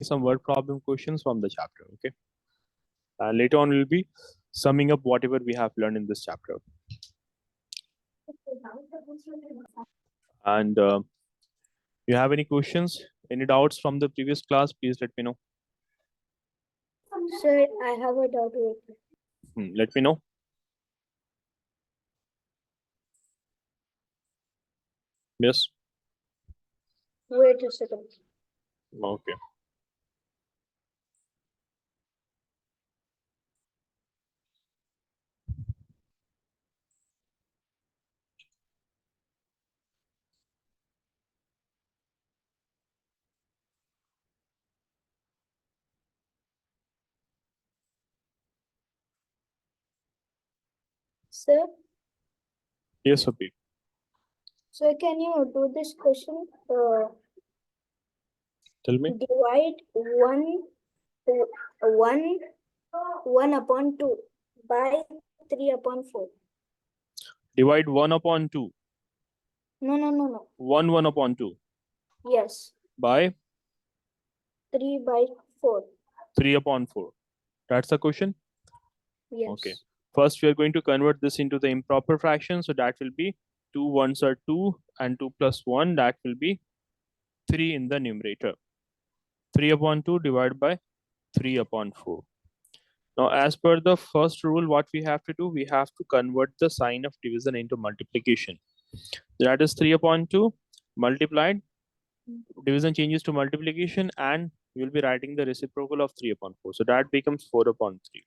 some word problem questions from the chapter. Okay, and later on we'll be summing up whatever we have learned in this chapter. And you have any questions, any doubts from the previous class? Please let me know. Sir, I have a doubt. Let me know. Yes. Wait a second. Okay. Sir, Yes, Abhi. so can you do this question? Tell me. Divide 1 upon 2 by 3 upon 4. Divide 1 upon 2. No. 1 upon 2. Yes. By 3 by 4. 3 upon 4. That's the question? Yes. Okay. First, we are going to convert this into the improper fraction. So that will be 2 ones are 2 and 2 plus 1. That will be 3 in the numerator. 3 upon 2 divided by 3 upon 4. Now, as per the first rule, what we have to do, we have to convert the sign of division into multiplication. That is 3 upon 2 multiplied. Division changes to multiplication, and we will be writing the reciprocal of 3 upon 4. So that becomes 4 upon 3.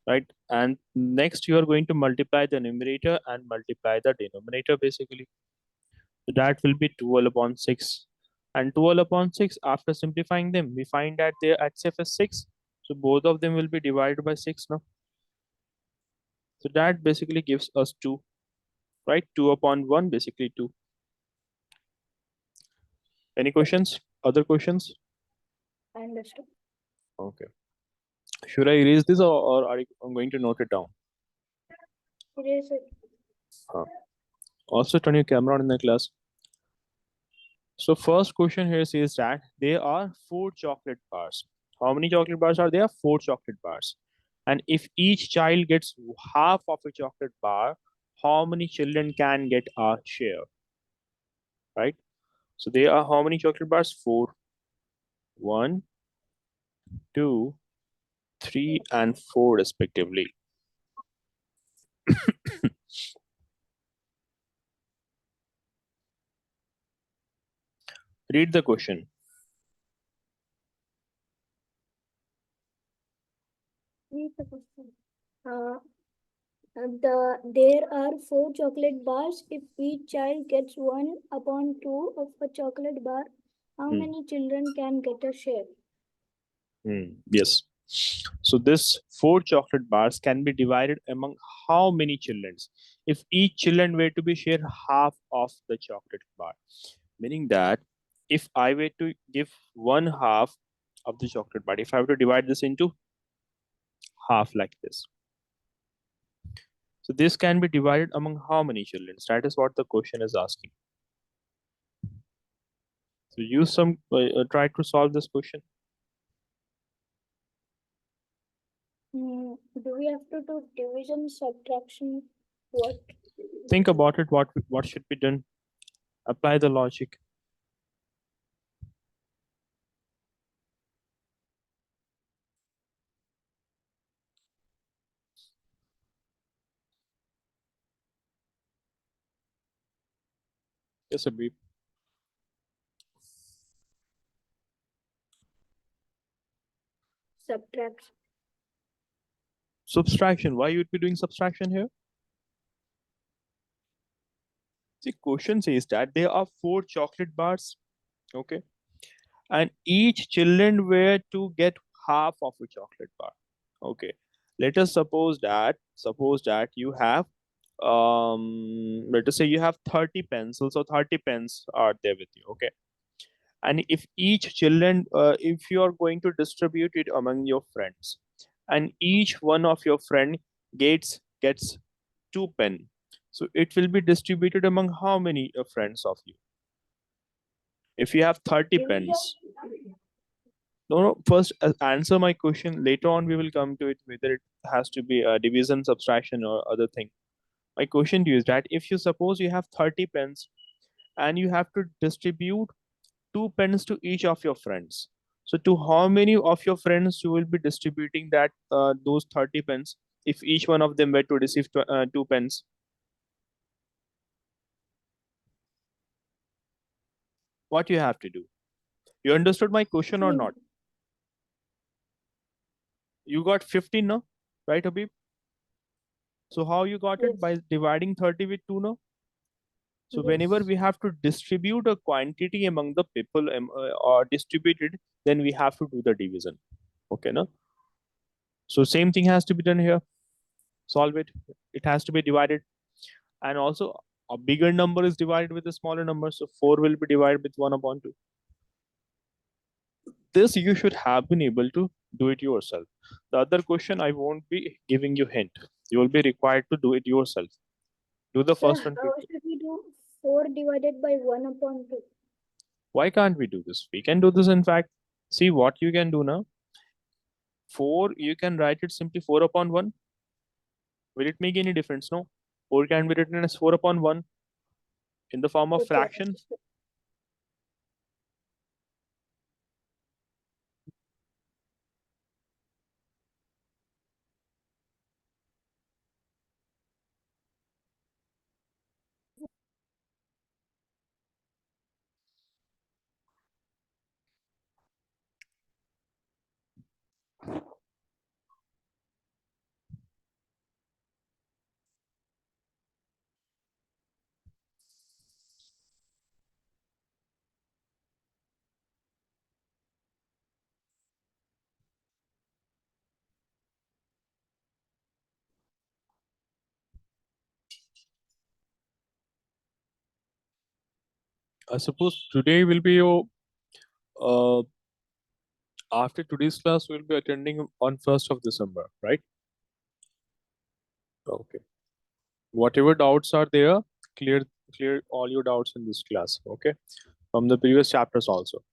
Right? And next you are going to multiply the numerator and multiply the denominator basically. So that will be 12 upon 6. And 12 upon 6, after simplifying them, we find that their HCF is 6. So both of them will be divided by 6 now. So that basically gives us 2, right? 2 upon 1, basically 2. Any questions? Other questions? I understood. Okay. Should I erase this or are you going to note it down? Erase it. Also turn your camera on in the class. So first question here says that there are 4 chocolate bars. How many chocolate bars are there? 4 chocolate bars. And if each child gets half of a chocolate bar, how many children can get a share? Right? So there are how many chocolate bars? 4. 1, 2, 3, and 4 respectively. Read the question. Read the question. There are 4 chocolate bars. If each child gets 1 upon 2 of a chocolate bar, how many children can get a share? Yes. So this 4 chocolate bars can be divided among how many children? If each children were to be share half of the chocolate bar, meaning that if I were to give 1/2 of the chocolate bar, if I were to divide this into half like this, so this can be divided among how many children? That is what the question is asking. So use some try to solve this question. Do we have to do division, subtraction? What? Think about it. What should be done? Apply the logic. Yes, Abhi. Subtraction. Subtraction. Why you would be doing subtraction here? The question says that there are 4 chocolate bars, okay, and each children were to get half of a chocolate bar, okay. Let us suppose that you have let us say you have 30 pencils, or 30 pens are there with you, okay. And if each children, if you are going to distribute it among your friends, and each one of your friend gets 2 pen, so it will be distributed among how many friends of you? If you have 30 pens, No. First, answer my question. Later on, we will come to it whether it has to be a division, subtraction, or other thing. My question to you is that if you suppose you have 30 pens and you have to distribute 2 pens to each of your friends. So to how many of your friends you will be distributing that those 30 pens if each one of them were to receive 2 pens? What you have to do? You understood my question or not? You got 15 now, right, Habib? So how you got it? Yes. By dividing 30 with 2 now? So whenever Yes. we have to distribute a quantity among the people or distribute it, then we have to do the division. Okay, no? So same thing has to be done here. Solve it. It has to be divided. And also a bigger number is divided with a smaller number. So 4 will be divided with 1 upon 2. This you should have been able to do it yourself. The other question, I won't be giving you hint. You will be required to do it yourself. Do the Sir, first one how quickly. should we do 4 divided by 1 upon 2? Why can't we do this? We can do this in fact. See what you can do now. 4, you can write it simply 4 upon 1. Will it make any difference? No. 4 can be written as 4 upon 1 in the form of Okay, fraction. understood. I suppose today will be your uh, after today's class we'll be attending on 1st of December, right? Okay. Whatever doubts are there, clear clear all your doubts in this class. Okay. From the previous chapters also.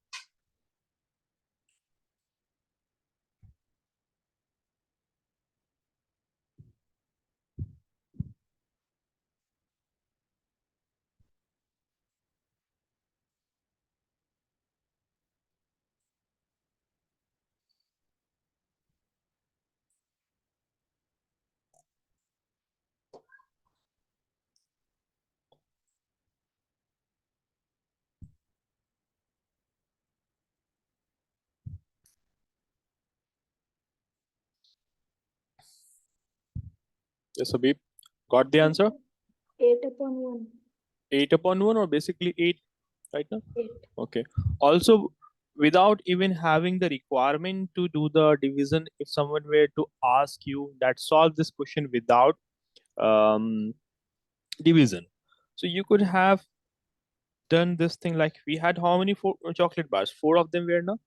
Yes, Habib. Got the answer? 8 upon 1. 8 upon 1 or basically 8 right now? 8. Okay. Also, without even having the requirement to do the division, if someone were to ask you that solve this question without um, division, so you could have done this thing like we had how many chocolate bars? 4 of them were now.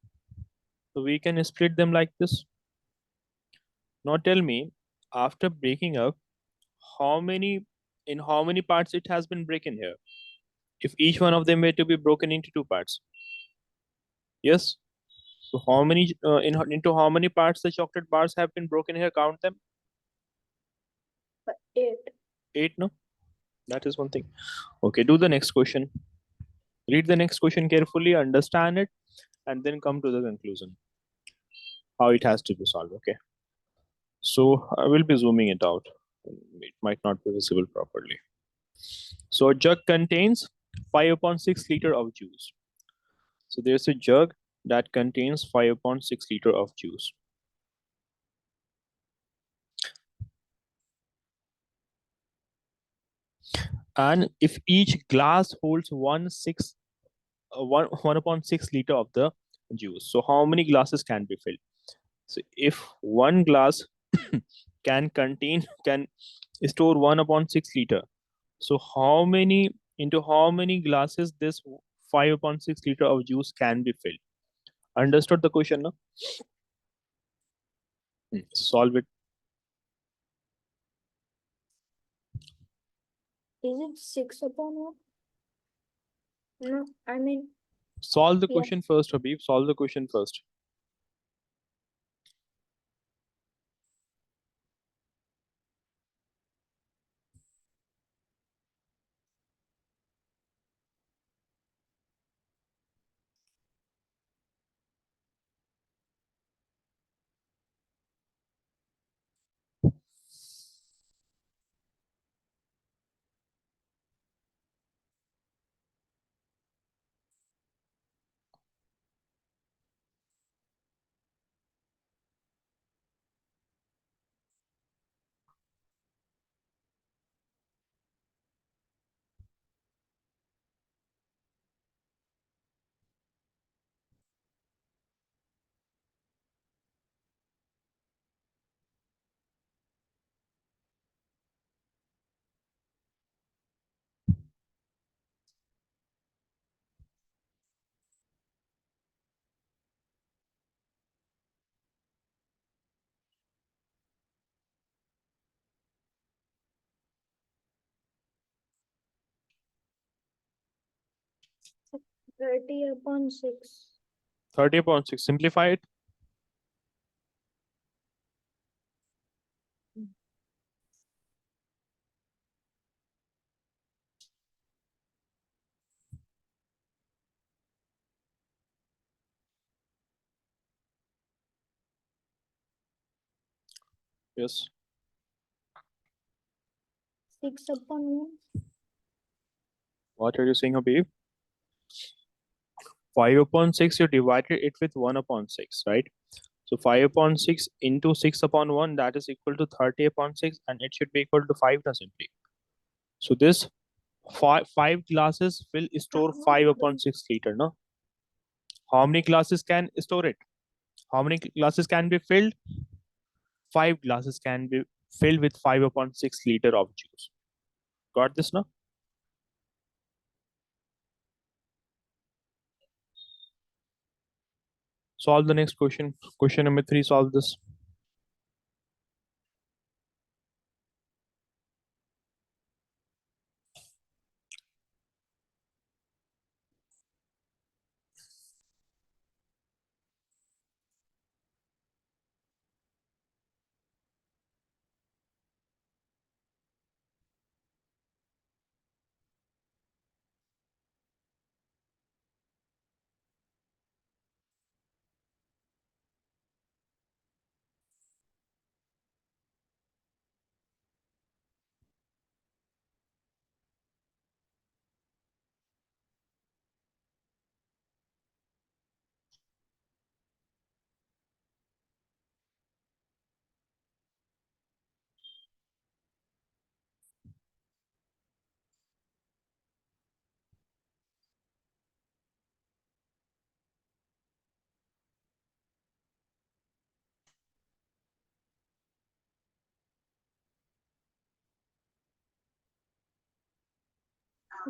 So we can split them like this. Now tell me, after breaking up, how many in how many parts it has been broken here? If each one of them were to be broken into 2 parts, yes. So how many into how many parts the chocolate bars have been broken here? Count them. 8. 8, no? That is one thing. Okay, do the next question. Read the next question carefully, understand it, and then come to the conclusion. How it has to be solved. Okay. So I will be zooming it out. It might not be visible properly. So a jug contains 5 upon 6 liter of juice. So there's a jug that contains 5 upon 6 liter of juice. And if each glass holds 1 upon 6 liter of the juice, so how many glasses can be filled? So if one glass can store 1 upon 6 liter, so how many glasses this 5 upon 6 liter of juice can be filled? Understood the question, no? Solve it. Is it 6 upon 1? No, I mean, Solve the yeah. question first, Habib. Solve the question first. 30 upon 6. 30 upon 6. Simplify it. Yes. 6 upon 1. What are you saying, Habib? 5 upon 6, you divided it with 1 upon 6, right? So 5 upon 6 into 6 upon 1, that is equal to 30 upon 6, and it should be equal to 5 now simply. So this five glasses will store 5 upon 6 liter, no? How many glasses can store it? How many glasses can be filled? 5 glasses can be filled with 5 upon 6 liter of juice. Got this now? Solve the next question. Question number 3, solve this.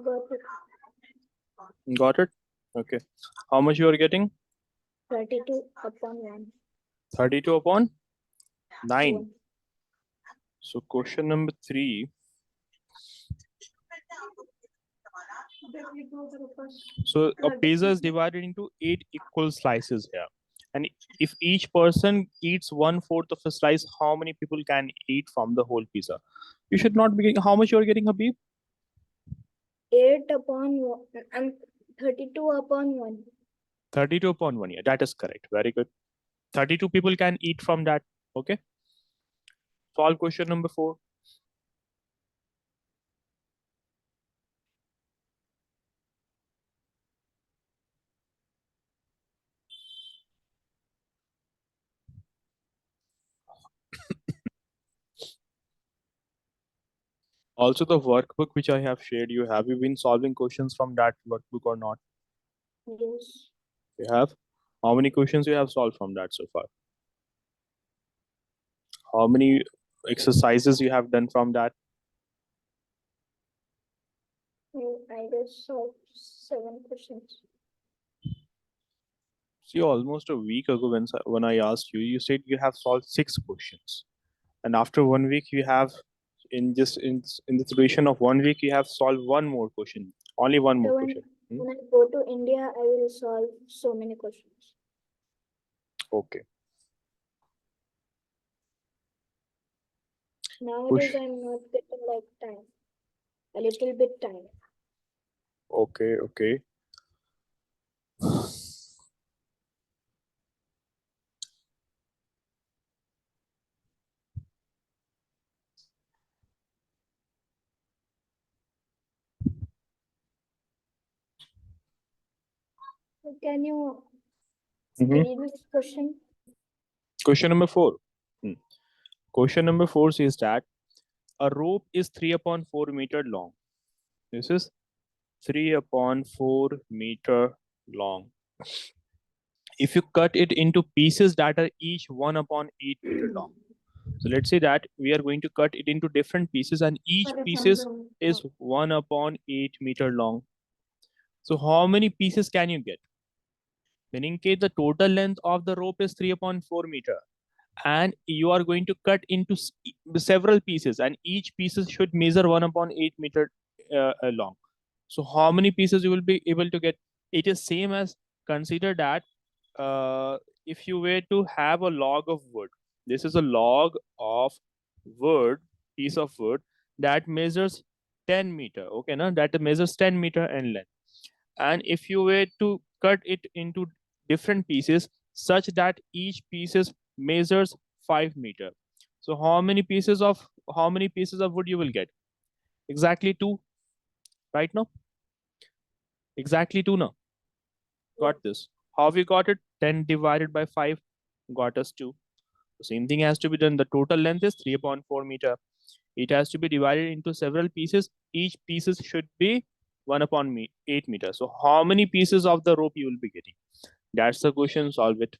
Got it. Got it? Okay. How much you are getting? 32 upon 1. 32 upon 9. 1. So question number 3. So a pizza is divided into 8 equal slices here. And if each person eats 1/4 of a slice, how many people can eat from the whole pizza? You should not be getting, how much you are getting, Habib? 8 upon 1. And 32 upon 1. 32 upon 1. Yeah, that is correct. Very good. 32 people can eat from that. Okay. Solve question number 4. Also, the workbook which I have shared, have you been solving questions from that workbook or not? Yes. You have? How many questions you have solved from that so far? How many exercises you have done from that? I just solved 7 questions. See, almost a week ago when I asked you, you said you have solved 6 questions, and after 1 week you have in the duration of 1 week you have solved one more question, only one more So question. when I go to India, I will solve so many questions. Okay. Nowadays, I'm not getting like time. A little bit time. Okay. Okay. Can you Mhm. read this question? Question number 4. Hmm. Question number 4 says that a rope is 3 upon 4 meter long. This is 3 upon 4 meter long. If you cut it into pieces that are each 1 upon 8 meter long. So let's say that we are going to cut it into different pieces, and each pieces is 1 upon 8 meter long. So how many pieces can you get? Then in case the total length of the rope is 3 upon 4 meter, and you are going to cut into several pieces, and each pieces should measure 1 upon 8 meter long. So how many pieces you will be able to get? It is same as, consider that if you were to have a log of wood, this is a log of wood, piece of wood that measures 10 meter. Okay, now that measures 10 meter in length. And if you were to cut it into different pieces such that each pieces measures 5 meter. So how many pieces of wood you will get? Exactly two, right now? Exactly two now. Got this. How we got it? 10 divided by 5 got us 2. The same thing has to be done. The total length is 3.4 meter. It has to be divided into several pieces. Each pieces should be 1 upon 8 meter. So how many pieces of the rope you will be getting? That's the question. Solve it.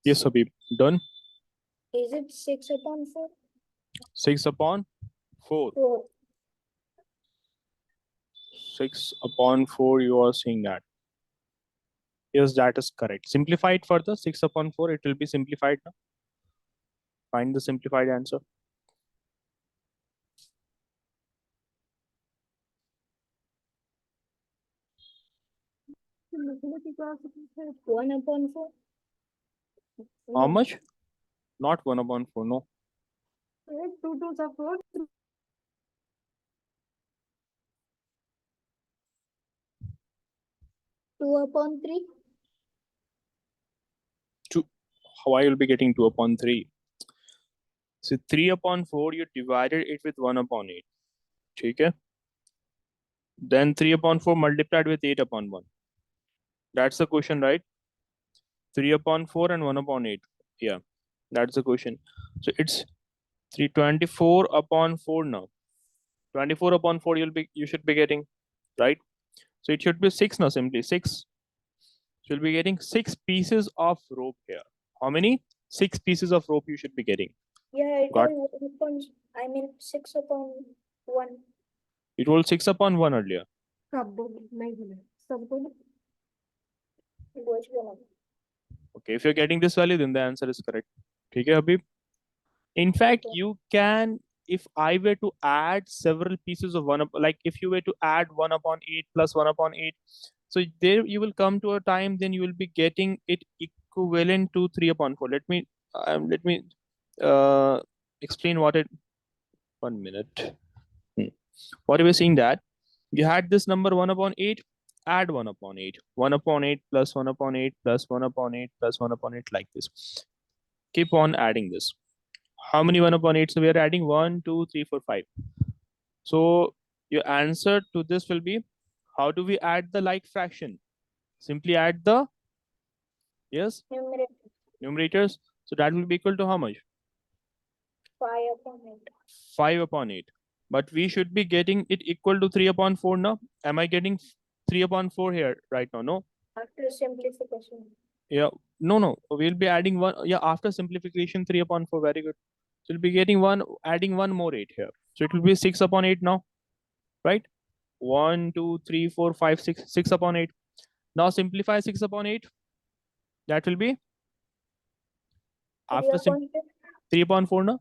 Yes, Habib. Done. Is it 6 upon 4? 6 upon 4. 4. 6 upon 4, you are saying that. Yes, that is correct. Simplify it further. 6 upon 4, it will be simplified now. Find the simplified answer. One upon 4. How much? Not 1 upon 4, no. 2 to the 4. 2 upon 3. 2. Why you'll be getting 2 upon 3? So 3 upon 4, you divided it with 1 upon 8. Okay? Then 3 upon 4 multiplied with 8 upon 1. That's the question, right? 3 upon 4 and 1 upon 8. Yeah, that's the question. So it's 324 upon 4 now. 24 upon 4 you should be getting, right? So it should be 6 now, simply 6. So you'll be getting 6 pieces of rope here. How many? 6 pieces of rope you should be getting. Yeah, it Got was 1 upon, 6 upon 1. it was 6 upon 1 earlier. सब बोलो नहीं बोले सब बोलो बोझ गया Okay, if you're getting this value, then the answer is correct. Okay, Habib. In fact, you can, if I were to add several pieces of like if you were to add 1 upon 8 plus 1 upon 8, so there you will come to a time, then you will be getting it equivalent to 3 upon 4. Let me explain what it, 1 minute. What you were saying that you had this number 1 upon 8, add 1 upon 8, 1 upon 8 plus 1 upon 8 plus 1 upon 8 plus 1 upon 8, like this. Keep on adding this. How many 1 upon 8? So we are adding 1, 2, 3, 4, 5. So your answer to this will be, how do we add the like fraction? Simply add the, yes, numerators. So that will be equal to how much? 5 upon 8. 5 upon 8. But we should be getting it equal to 3 upon 4 now. Am I getting 3 upon 4 here right now? No. After simplification. Yeah. No. We'll be adding 1. Yeah. After simplification, 3 upon 4. Very good. So we'll be getting adding one more 8 here. So it will be 6 upon 8 now, right? 1, 2, 3, 4, 5, 6, 6 upon 8. Now simplify 6 upon 8. That will be after 3 upon 4 now.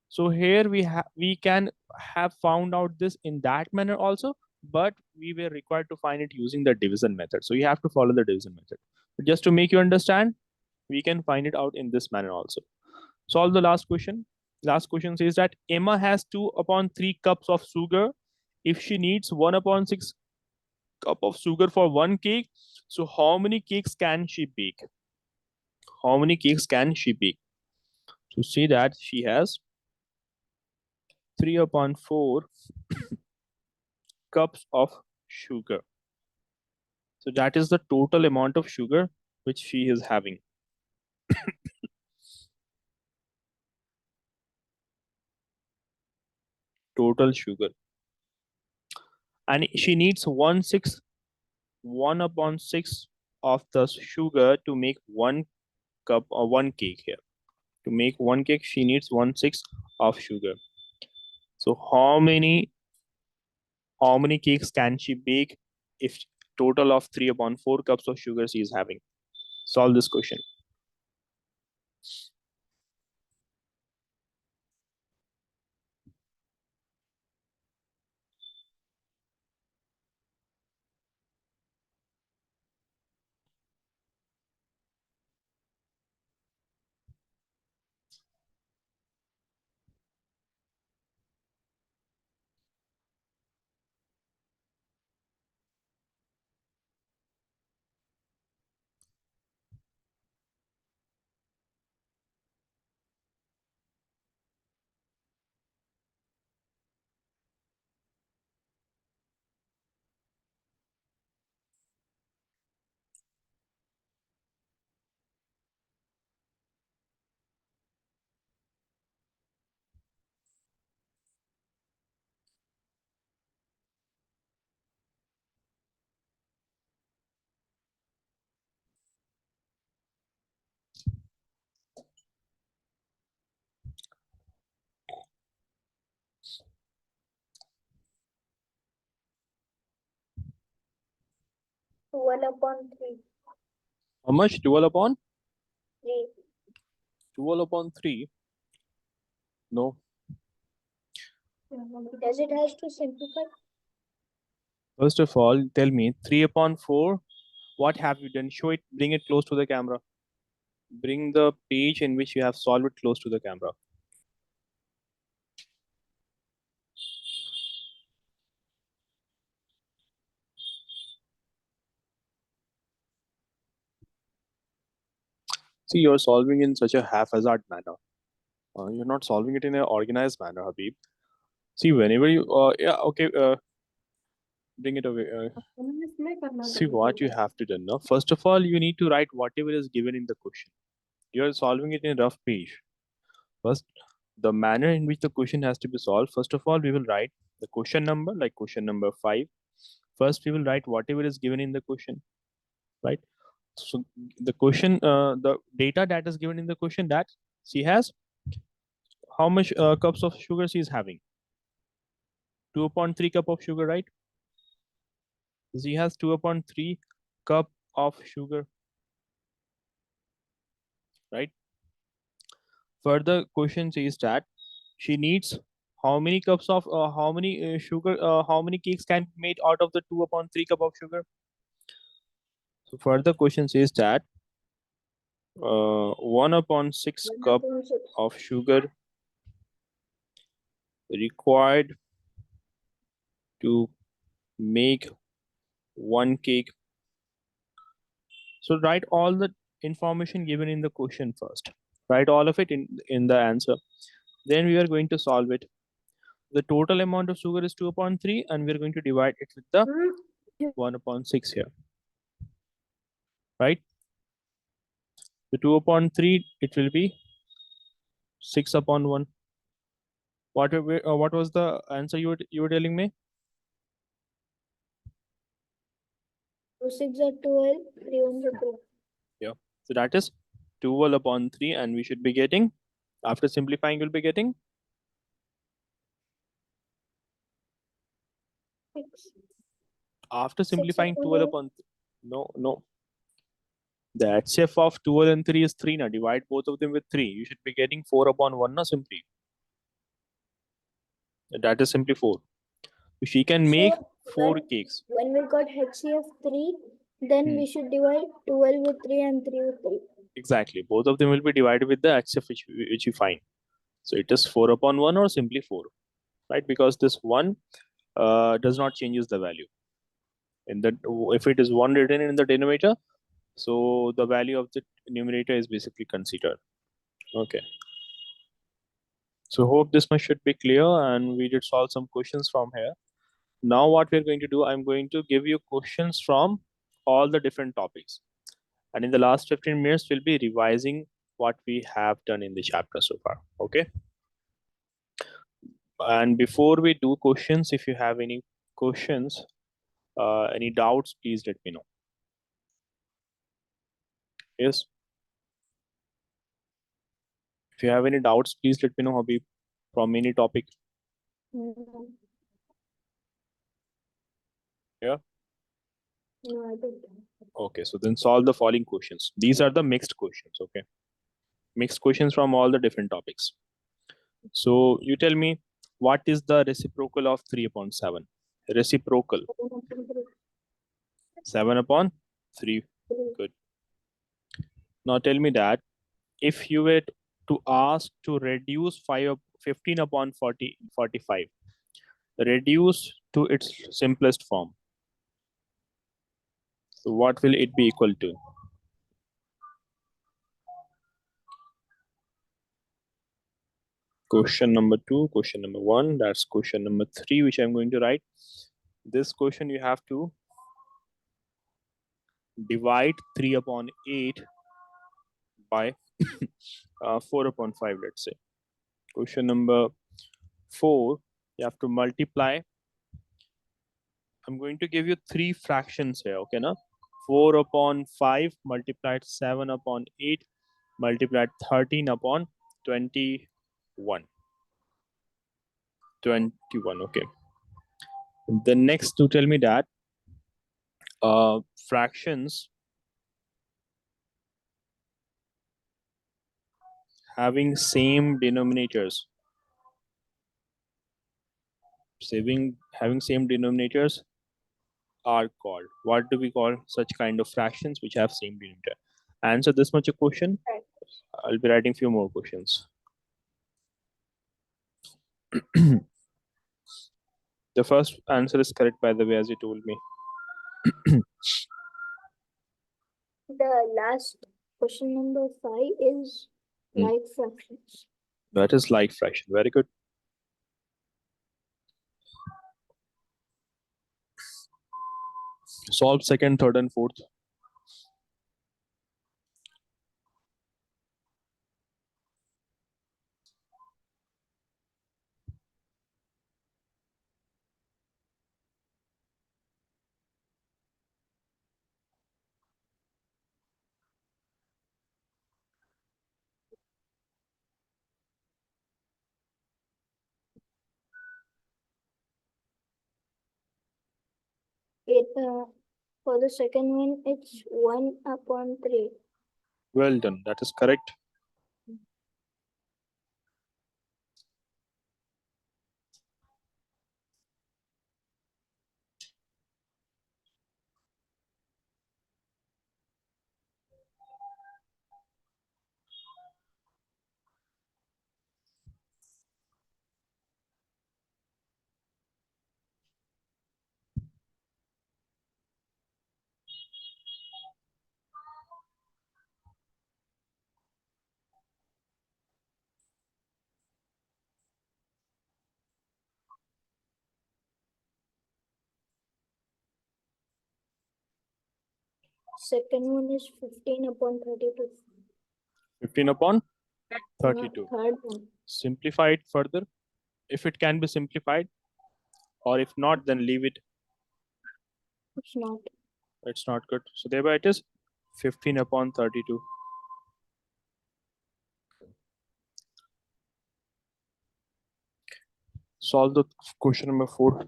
So here we can have found out this in that manner also, but we were required to find it using the division method. So you have to follow the division method. But just to make you understand, we can find it out in this manner also. Solve the last question. Last question says that Emma has 2 upon 3 cups of sugar. If she needs 1 upon 6 cup of sugar for one cake, so how many cakes can she bake? How many cakes can she bake? So see that she has 3 upon 4 cups of sugar. So that is the total amount of sugar which she is having. Total sugar. And she needs 1 upon 6 of the sugar to make 1 cup or 1 cake here. To make 1 cake, she needs 1/6 of sugar. So how many cakes can she bake if total of 3 upon 4 cups of sugar she is having? Solve this question. One upon 3. How much? 12 upon? 3. 12 upon 3? No. Does it has to simplify? First of all, tell me 3 upon 4. What have you done? Show it, bring it close to the camera. Bring the page in which you have solved it close to the camera. See, you're solving in such a haphazard manner. You're not solving it in an organized manner, Habib. See, whenever you, yeah, okay, bring it away. See what you have to do now. First of all, you need to write whatever is given in the question. You're solving it in a rough page. First, the manner in which the question has to be solved. First of all, we will write the question number, like question number 5. First, we will write whatever is given in the question, right? So the question, the data that is given in the question, that she has how much cups of sugar she is having. 2 upon 3 cup of sugar, right? She has 2 upon 3 cup of sugar, right? Further question says that she needs how many cups of how many sugar how many cakes can be made out of the 2 upon 3 cup of sugar. So further question says that 1 upon 6 cup of sugar required to make 1 cake. So write all the information given in the question first. Write all of it in the answer. Then we are going to solve it. The total amount of sugar is 2 upon 3 and we are going to divide it with the 1 upon 6 here. Right? The 2 upon 3, it will be 6 upon 1. What was the answer you were telling me? 2 6 are 12, 3 1 are 12. Yeah. So that is 12 upon 3 and we should be getting After simplifying, you'll be getting 6. after 6 simplifying upon 12 8. upon no. The HCF of 12 and 3 is 3 now. Divide both of them with 3. You should be getting 4 upon 1 now simply. That is simply 4. So she can make So 4 cakes. when we got HCF 3, then we should divide 12 with 3 and 3 with 3. Exactly. Both of them will be divided with the HCF which you find. So it is 4 upon 1 or simply 4. Right? Because this 1 does not changes the value. In the if it is 1 written in the denominator, so the value of the numerator is basically considered. Okay. So hope this much should be clear, and we did solve some questions from here. Now what we're going to do, I'm going to give you questions from all the different topics. And in the last 15 minutes, we'll be revising what we have done in the chapter so far. Okay. And before we do questions, if you have any questions, any doubts, please let me know. Yes. If you have any doubts, please let me know, Habib, from any topic. Yeah. No, I don't. Okay. So then solve the following questions. These are the mixed questions. Okay. Mixed questions from all the different topics. So you tell me, what is the reciprocal of 3 upon 7? Reciprocal. 7 upon 3. Good. Now tell me that if you were to ask to reduce 15 upon 45, reduce to its simplest form. So what will it be equal to? Question number 2, question number 1, that's question number 3, which I'm going to write. This question you have to divide 3 upon 8 by 4 upon 5, let's say. Question number 4, you have to multiply. I'm going to give you 3 fractions here, okay, na? 4 upon 5 multiplied 7 upon 8 multiplied 13 upon 21. 21, okay. The next to tell me that fractions having same denominators, having same denominators are called. What do we call such kind of fractions which have same denominator? Answer this much a question. I'll be writing few more questions. The first answer is correct, by the way, as you told me. The last question number 5 is like fractions. That is like fraction. Very good. Solve second, third, and fourth. For the second one, it's 1 upon 3. Well done. That is correct. Second one is 15 upon 32. 15 upon 32. Third one. Simplify it further. If it can be simplified, or if not, then leave it. It's not. It's not good. So thereby it is 15 upon 32. Solve the question number 4.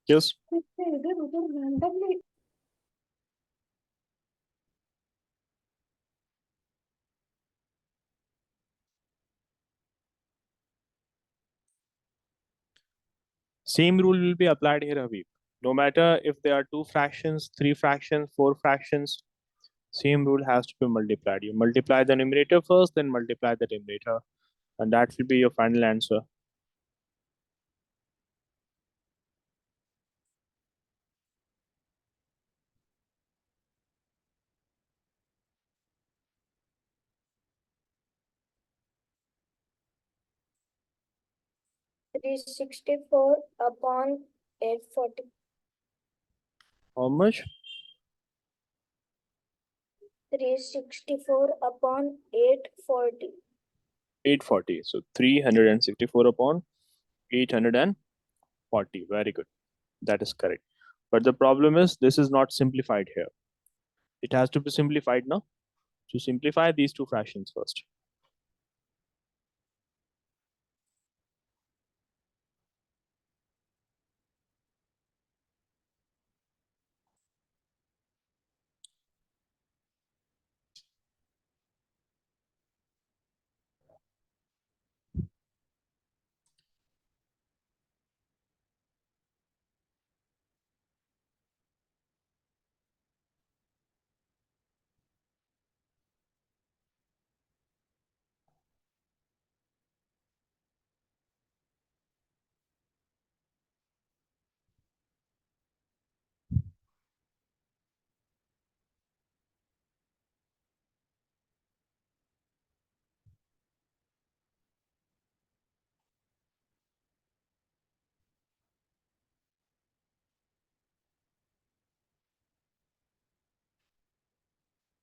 Yes. Same rule will be applied here, Habib. No matter if there are 2 fractions, 3 fractions, 4 fractions, same rule has to be multiplied. You multiply the numerator first, then multiply the denominator, and that will be your final answer. 364 upon 840. How much? 364 upon 840. 840. So 364 upon 840. Very good. That is correct. But the problem is this is not simplified here. It has to be simplified now. To simplify these 2 fractions first.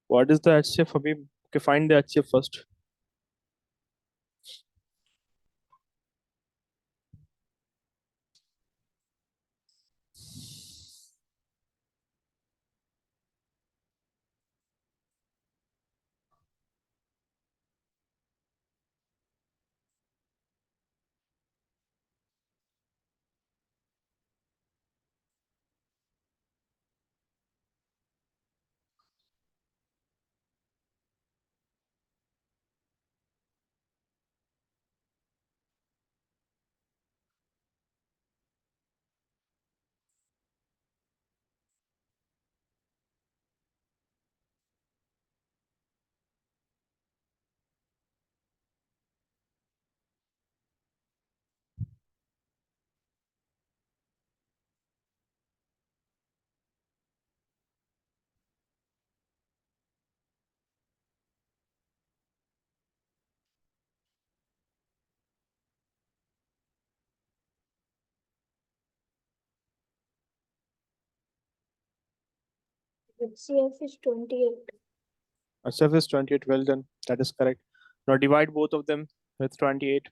What is the HCF, Habib? Okay, find the HCF first. HCF is 28. HCF is 28. Well done. That is correct. Now divide both of them with 28.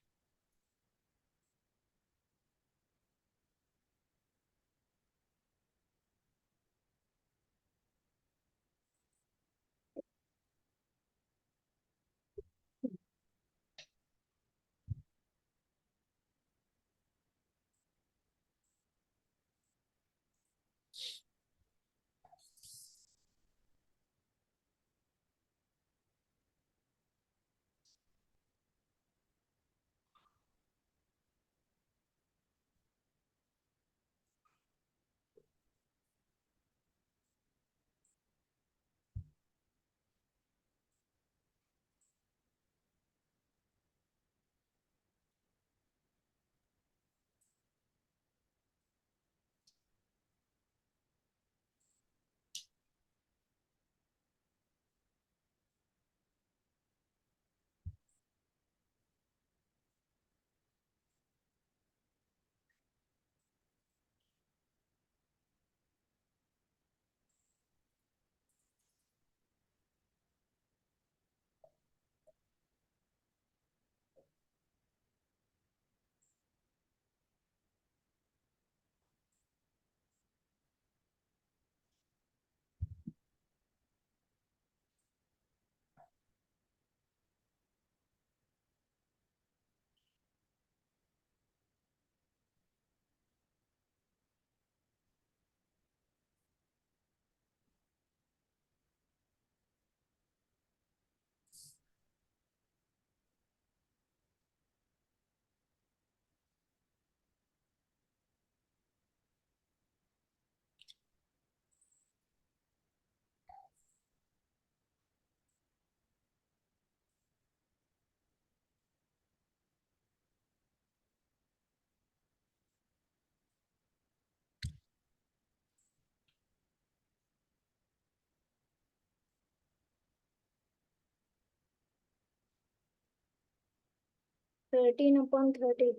13 upon 30.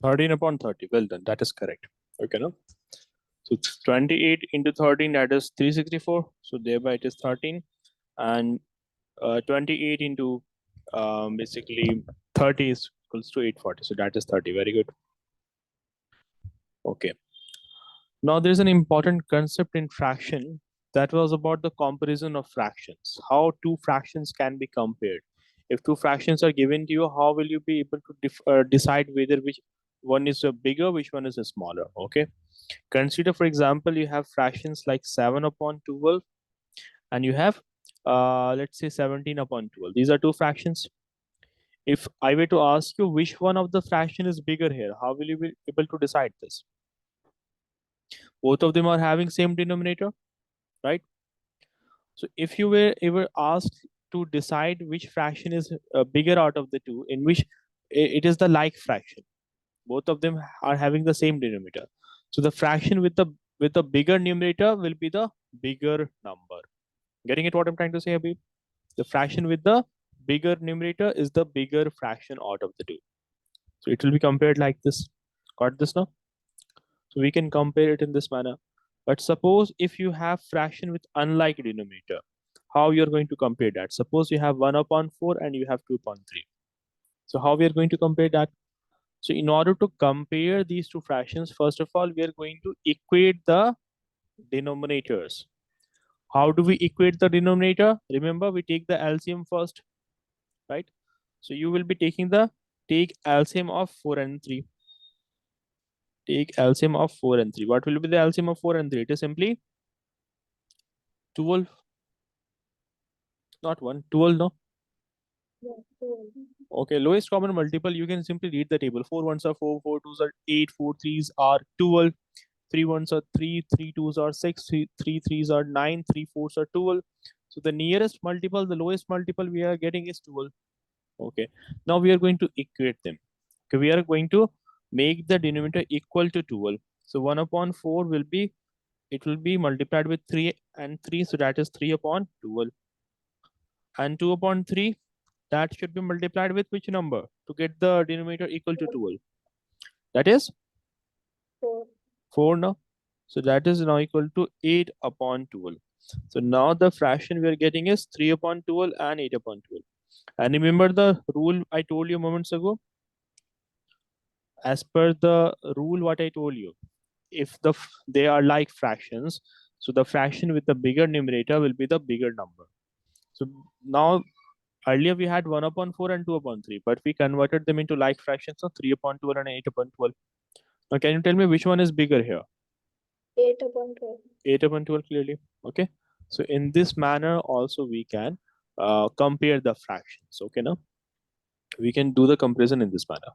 13 upon 30. Well done. That is correct. Okay, no? So 28 into 13, that is 364. So thereby it is 13. And 28 into basically 30 is equals to 840. So that is 30. Very good. Okay. Now there's an important concept in fraction that was about the comparison of fractions. How two fractions can be compared. If two fractions are given to you, how will you be able to decide whether which one is a bigger, which one is a smaller? Okay. Consider, for example, you have fractions like 7 upon 12 and you have, let's say 17 upon 12. These are two fractions. If I were to ask you which one of the fraction is bigger here, how will you be able to decide this? Both of them are having same denominator, right? So if you were ever asked to decide which fraction is bigger out of the two, in which it is the like fraction, both of them are having the same denominator. So the fraction with the bigger numerator will be the bigger number. Getting it what I'm trying to say, Habib? The fraction with the bigger numerator is the bigger fraction out of the two. So it will be compared like this. Got this now? So we can compare it in this manner. But suppose if you have fraction with unlike denominator, how you're going to compare that? Suppose you have 1 upon 4 and you have 2 upon 3. So how we are going to compare that? So in order to compare these two fractions, first of all, we are going to equate the denominators. How do we equate the denominator? Remember, we take the LCM first, right? So you will be take LCM of 4 and 3. Take LCM of 4 and 3. What will be the LCM of 4 and 3? It is simply 12. Not 1, 12, no? Yeah, 12. Okay, lowest common multiple, you can simply read the table. 4 ones are 4, 4 twos are 8, 4 threes are 12, 3 ones are 3, 3 twos are 6, 3 threes are 9, 3 fours are 12. So the nearest multiple, the lowest multiple we are getting is 12. Okay, now we are going to equate them. Okay, we are going to make the denominator equal to 12. So 1 upon 4 will be, it will be multiplied with 3 and 3, so that is 3 upon 12. And 2 upon 3, that should be multiplied with which number to get the denominator equal to 12? That is 4. 4 now. So that is now equal to 8 upon 12. So now the fraction we are getting is 3 upon 12 and 8 upon 12. And remember the rule I told you moments ago? As per the rule what I told you, if they are like fractions, so the fraction with the bigger numerator will be the bigger number. So now earlier we had 1 upon 4 and 2 upon 3, but we converted them into like fractions of 3 upon 12 and 8 upon 12. Now can you tell me which one is bigger here? 8 upon 12. 8 upon 12 clearly. Okay. So in this manner also we can compare the fractions. Okay, now we can do the comparison in this manner.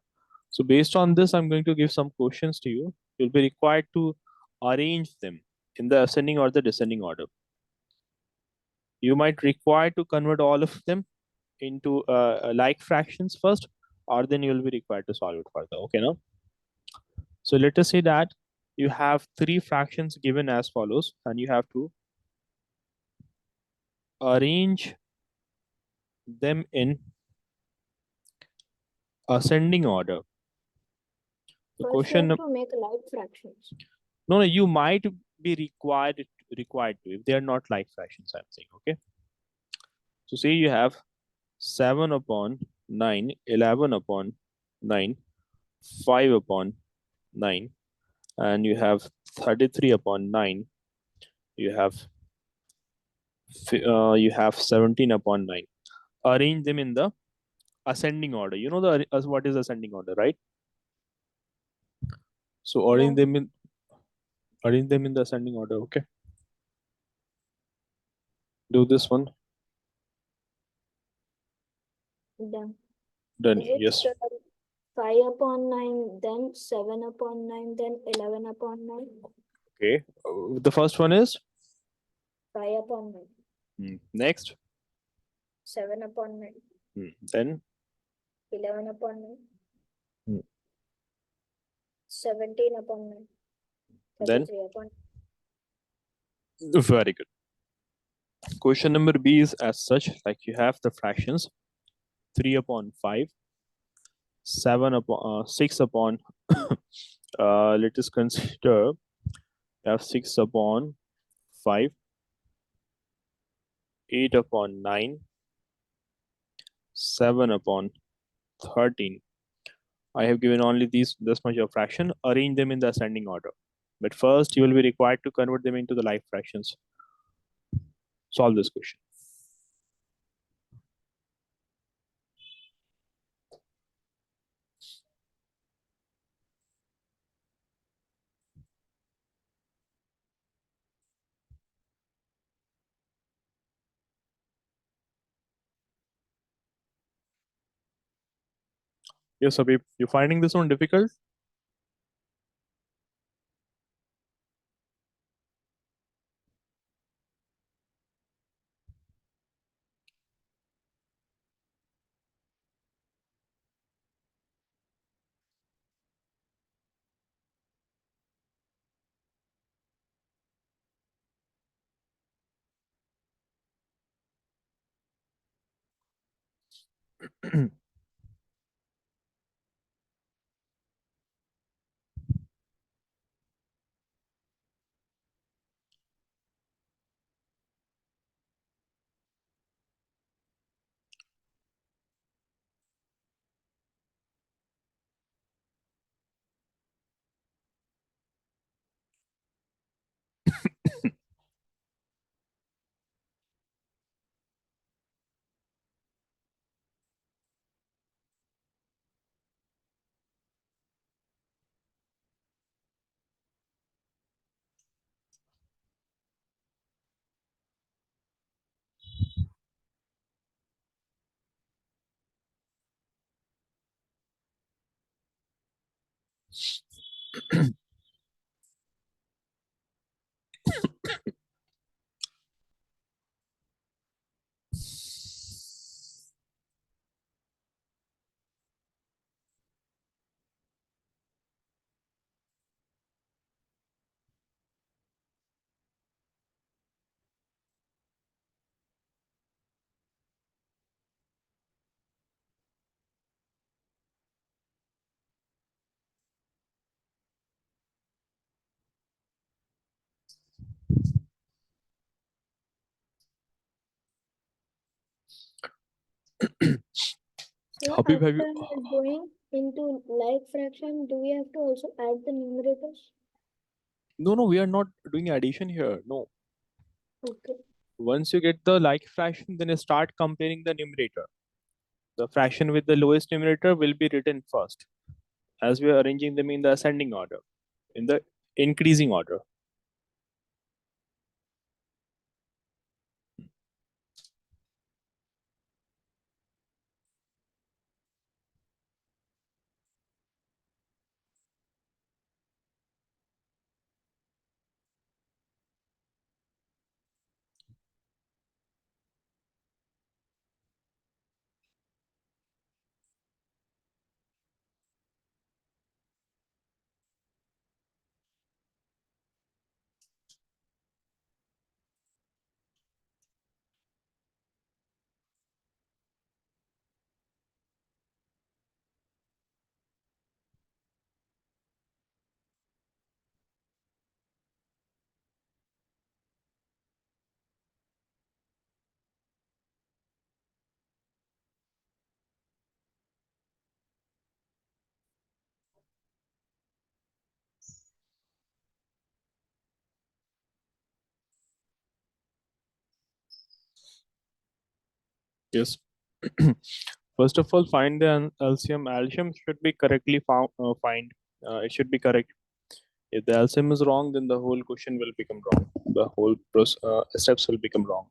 So based on this, I'm going to give some questions to you. You'll be required to arrange them in the ascending or the descending order. You might require to convert all of them into like fractions first, or then you'll be required to solve it further. Okay, now. So let us say that you have three fractions given as follows, and you have to arrange them in ascending order. The First, question, we have to make like fractions. no, you might be required to if they are not like fractions. I'm saying, okay. So say you have 7 upon 9, 11 upon 9, 5 upon 9, and you have 33 upon 9. You have 17 upon 9. Arrange them in the ascending order. You know what is ascending order, right? So arrange Yeah. them in the ascending order. Okay. Do this one. Done. Done. It's Yes. 5 upon 9, then 7 upon 9, then 11 upon 9. Okay. The first one is 5 upon 9. next. 7 upon 9. Then 11 upon 9. Hmm. 17 upon 9. Then 33 upon very good. Question number B is as such, like you have the fractions 3 upon 5, 6 upon let us consider we have 6 upon 5, 8 upon 9, 7 upon 13. I have given only this much of fraction. Arrange them in the ascending order. But first, you will be required to convert them into the like fractions. Solve this question. Yes, Abhi, you finding this one difficult? So Habib, have you? after going into like fraction, do we have to also add the numerators? No, no, we are not doing addition here. No. Okay. Once you get the like fraction, then you start comparing the numerator. The fraction with the lowest numerator will be written first, as we are arranging them in the ascending order, in the increasing order. Yes. First of all, find the LCM. LCM should be correctly found. Find. It should be correct. If the LCM is wrong, then the whole question will become wrong. The whole steps will become wrong.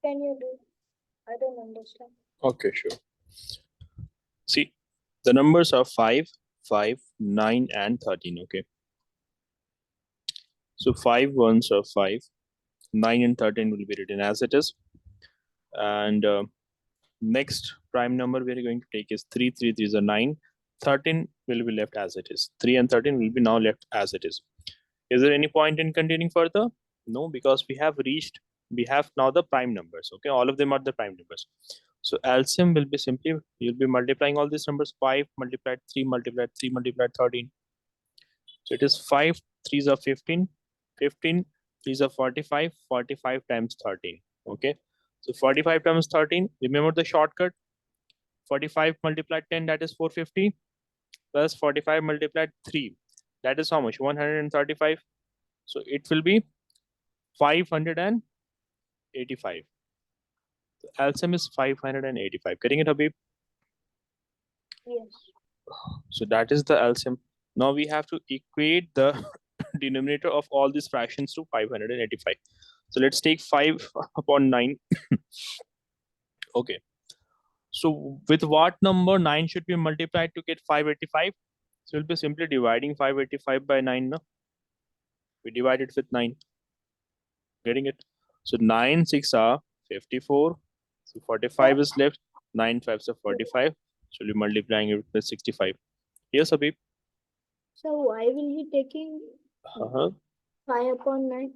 Can you do? I don't understand. Okay, sure. See, the numbers are 5, 5, 9, and 13. Okay. So 5 ones are 5, 9 and 13 will be written as it is. And next prime number we are going to take is 3, 3, 3 is a 9. 13 will be left as it is. 3 and 13 will be now left as it is. Is there any point in continuing further? No, because we have now the prime numbers. Okay, all of them are the prime numbers. So LCM will be simply, you'll be multiplying all these numbers. 5 multiplied 3 multiplied 3 multiplied 13. So it is 5 3s are 15, 15 3s are 45, 45 times 13. Okay, so 45 times 13, remember the shortcut. 45 multiplied 10, that is 450, plus 45 multiplied 3, that is how much? 135. So it will be 585. So LCM is 585. Getting it, Habib? Yes. So that is the LCM. Now we have to equate the denominator of all these fractions to 585. So let's take 5 upon 9. Okay. So with what number 9 should be multiplied to get 585? So we'll be simply dividing 585 by 9. No? We divide it with 9. Getting it? So 9 6 are 54. So 45 is left. 9 5s are 45. So we'll be multiplying it with 65. Yes, Habib? So why will we taking 5 upon 9?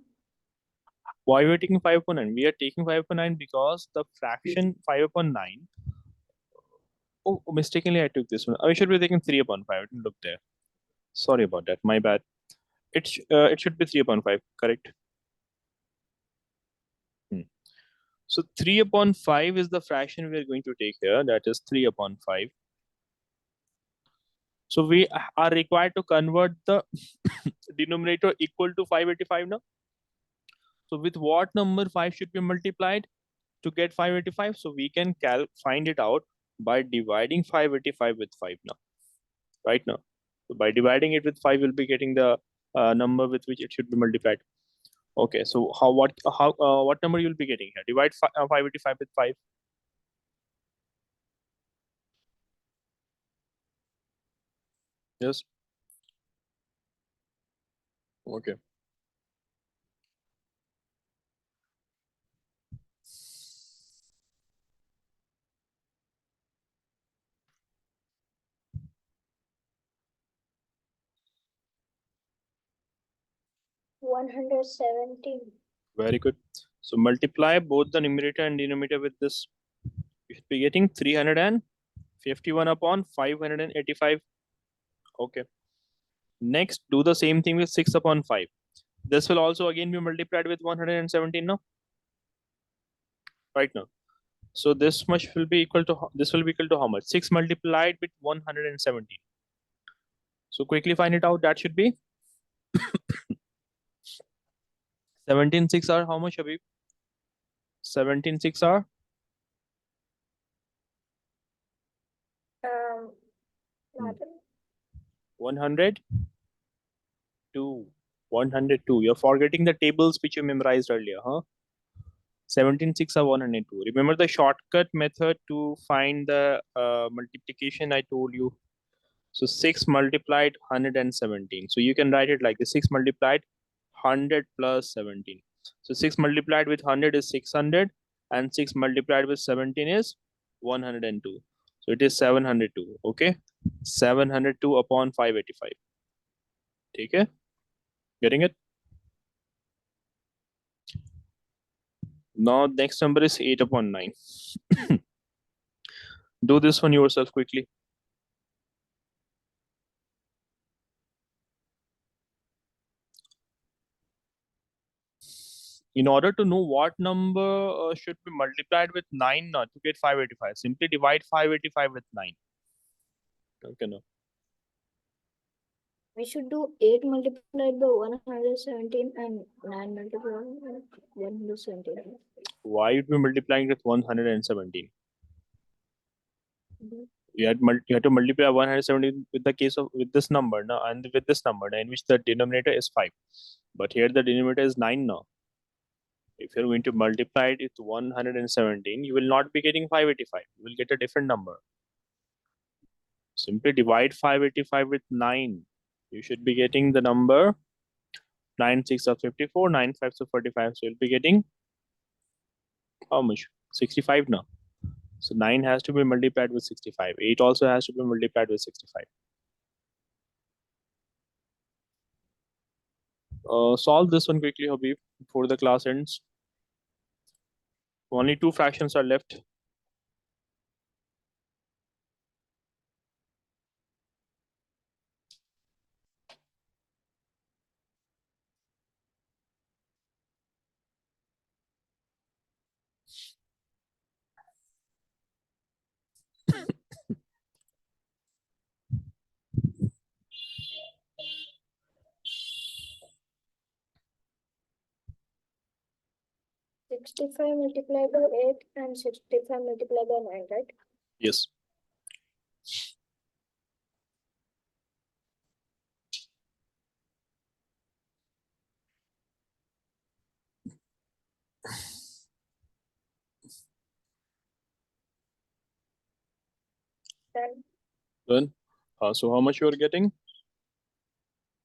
Why we are taking 5 upon 9? We are taking 5 upon 9 because the fraction 5 upon 9. Oh, mistakenly I took this one. I should be taking 3 upon 5. I didn't look there. Sorry about that. My bad. It should be 3 upon 5. Correct. So 3 upon 5 is the fraction we are going to take here. That is 3 upon 5. So we are required to convert the denominator equal to 585 now. So with what number 5 should be multiplied to get 585? So we can find it out by dividing 585 with 5 now. Right now. So by dividing it with 5, we'll be getting the number with which it should be multiplied. Okay, so what number you'll be getting here? Divide 585 with 5. Yes. Okay. $117. Very good. So multiply both the numerator and denominator with this. You should be getting 351 upon 585. Okay. Next, do the same thing with 6 upon 5. This will also again be multiplied with 117 now. Right now. So this much will be equal to, this will be equal to how much? 6 multiplied with 117. So quickly find it out. That should be 17 6 are how much, Habib? 17 6 are? Nothing. 102. 102. You're forgetting the tables which you memorized earlier, huh? 17 6 are 102. Remember the shortcut method to find the multiplication I told you? So 6 multiplied 117. So you can write it like this: 6 multiplied 100 plus 17. So 6 multiplied with 100 is 600, and 6 multiplied with 17 is 102. So it is 702. Okay, 702 upon 585. Okay, getting it? Now next number is 8 upon 9. Do this one yourself quickly. In order to know what number should be multiplied with 9 to get 585, simply divide 585 with 9. Okay, no. We should do 8 multiplied by 117 and 9 multiplied by 117. Why would be multiplying with 117? You had to multiply 117 with the case of with this number now, and with this number now, in which the denominator is 5. But here the denominator is 9 now. If you're going to multiply it with 117, you will not be getting 585. You will get a different number. Simply divide 585 with 9. You should be getting the number 9 6 are 54, 9 5 are 45. So you'll be getting how much? 65 now. So 9 has to be multiplied with 65. 8 also has to be multiplied with 65. Solve this one quickly, Habib, before the class ends. Only 2 fractions are left. $65 multiplied by 8 and 65 multiplied by 9, right? Yes. Then, so how much you are getting?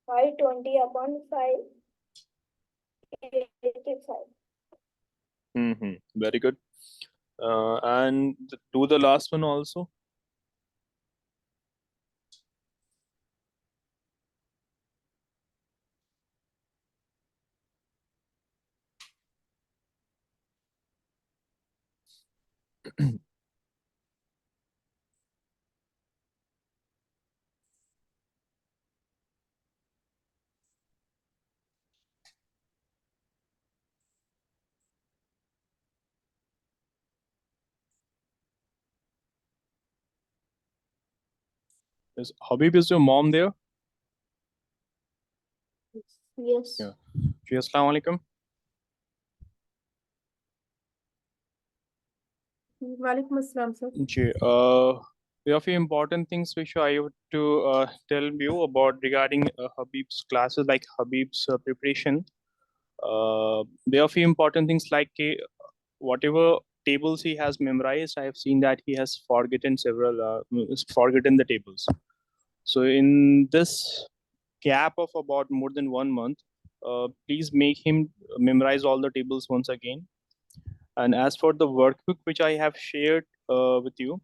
520 upon 585. Very good. And do the last one also. Habib, is your mom there? Yes. Yeah. जी अस्सलाम वालेकुम. Walaikum assalam, sir. जी. There are a few important things which I would to tell you about regarding Habib's classes, like Habib's preparation. There are a few important things like whatever tables he has memorized. I have seen that he has forgotten forgotten the tables. So in this gap of about more than 1 month, please make him memorize all the tables once again. And as for the workbook which I have shared with you,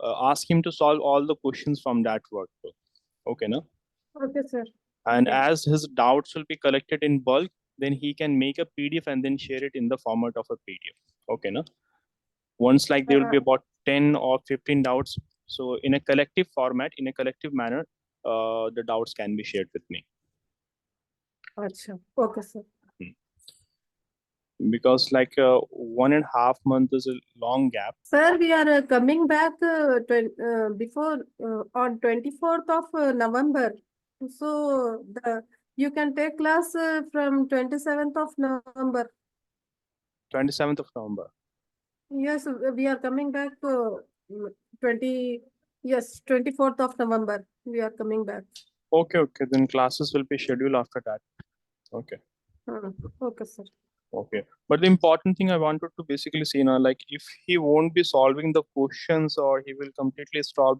ask him to solve all the questions from that workbook. Okay, no? Okay, sir. And Okay. as his doubts will be collected in bulk, then he can make a PDF and then share it in the format of a PDF. Okay, no? Once like there will be about 10 or 15 doubts. So in a collective format, in a collective manner, the doubts can be shared with me. Acha. Okay, sir. Because like 1.5 months is a long gap. Sir, we are coming back before on 24th of November. So you can take class from 27th of November. 27th of November. Yes, we are coming back 24th of November. We are coming back. Okay, then classes will be scheduled after that. Okay. Okay, sir. Okay, but the important thing I wanted to basically say now, like if he won't be solving the questions or he will completely stop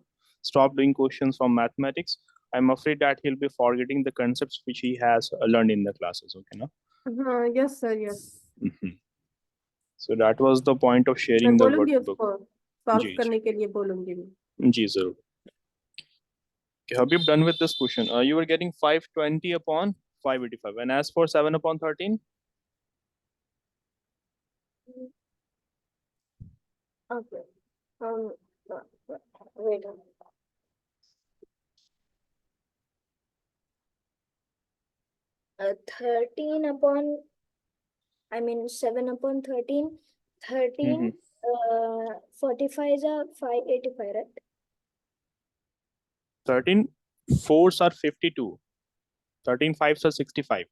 doing questions from mathematics, I'm afraid that he'll be forgetting the concepts which he has learned in the classes. Okay, no? Yes, sir. Yes. So that was the point of मैं sharing the बोलूंगी workbook. उसको solve जी करने के लिए बोलूंगी मैं. जी जरूर. Okay, Habib, done with this question. You were getting 520 upon 585, and as for 7 upon 13. Okay. Wait. 13 upon, 7 upon 13. 13, 45 are 585, right? 13 fours are 52. 13 fives are 65.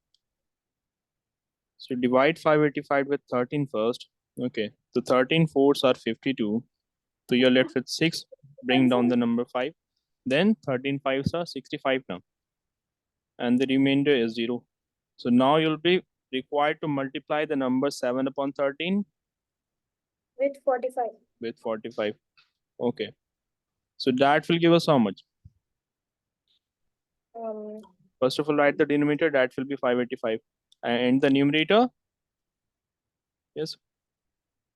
So divide 585 with 13 first. Okay, so 13 fours are 52. So you're left with 6. Bring down the number 5. Then 13 fives are 65 now. And the remainder is 0. So now you'll be required to multiply the number 7 upon 13 with 45. with 45. Okay. So that will give us how much? First of all, write the denominator. That will be 585. And the numerator? Yes.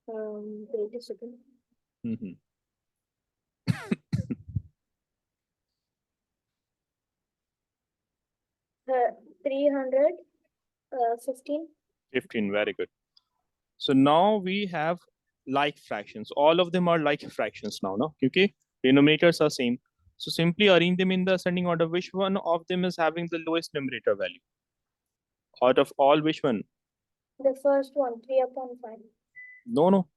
Wait a second. Mm-hmm. 315. 15. Very good. So now we have like fractions. All of them are like fractions now, no? Okay. Denominators are same. So simply arrange them in the ascending order. Which one of them is having the lowest numerator value? Out of all, which one? The first one, 3 upon 5. No.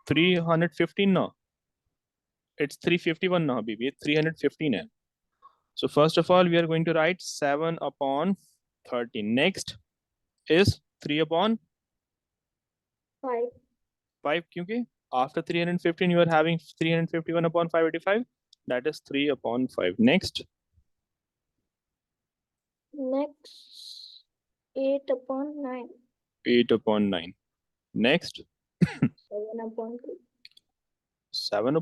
315 now. It's 351 now, baby. It's 315 hai. So first of all, we are going to write 7 upon 13. Next is 3 upon 5. 5. Kyunki after 315, you are having 351 upon 585. That is 3 upon 5. Next. Next, 8 upon 9. 8 upon 9. Next. 7 upon 2. 7 upon